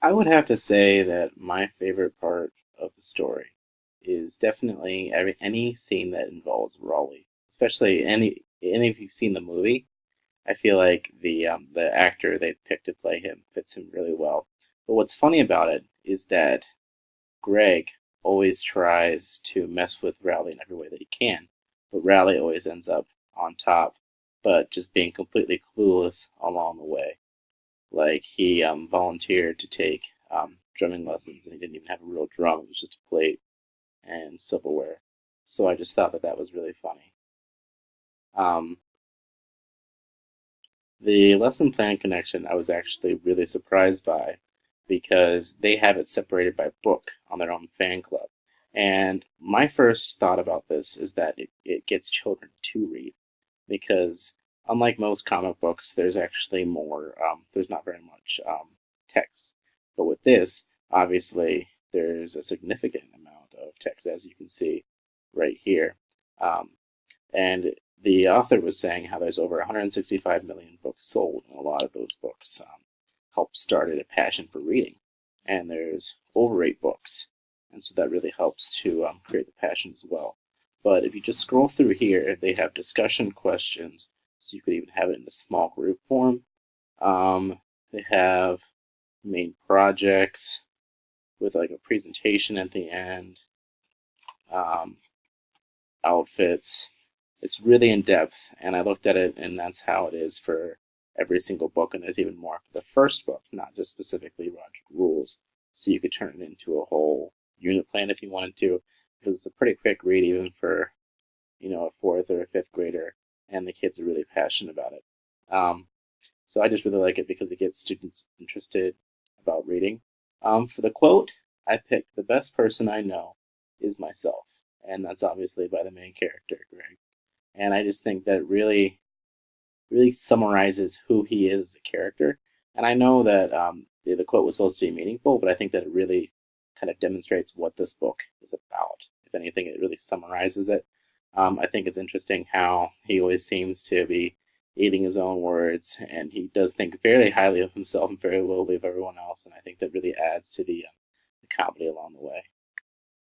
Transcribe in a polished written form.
I would have to say that my favorite part of the story is definitely any scene that involves Raleigh, especially any if you've seen the movie. I feel like the actor they picked to play him fits him really well. But what's funny about it is that Greg always tries to mess with Raleigh in every way that he can, but Raleigh always ends up on top, but just being completely clueless along the way. Like he volunteered to take drumming lessons, and he didn't even have a real drum; it was just a plate and silverware. So I just thought that that was really funny. Um, the lesson plan connection, I was actually really surprised by because they have it separated by book on their own fan club. And my first thought about this is that it gets children to read because, unlike most comic books, there's actually there's not very much text. But with this, obviously, there's a significant amount of text, as you can see right here. Um, and the author was saying how there's over 165 million books sold, and a lot of those books helped started a passion for reading. And there's over 8 books, and so that really helps to create the passion as well. But if you just scroll through here, they have discussion questions, so you could even have it in a small group form. They have main projects with like a presentation at the end, um, outfits. It's really in depth, and I looked at it, and that's how it is for every single book, and there's even more for the first book, not just specifically Roger rules. So you could turn it into a whole unit plan if you wanted to, because it's a pretty quick read even for a fourth or a fifth grader, and the kids are really passionate about it. Um, so I just really like it because it gets students interested about reading. For the quote, I picked the best person I know is myself, and that's obviously by the main character, Greg. And I just think that really summarizes who he is as a character. And I know that the quote was supposed to be meaningful, but I think that it really kind of demonstrates what this book is about. If anything, it really summarizes it. I think it's interesting how he always seems to be eating his own words, and he does think very highly of himself and very lowly of everyone else. And I think that really adds to the comedy along the way.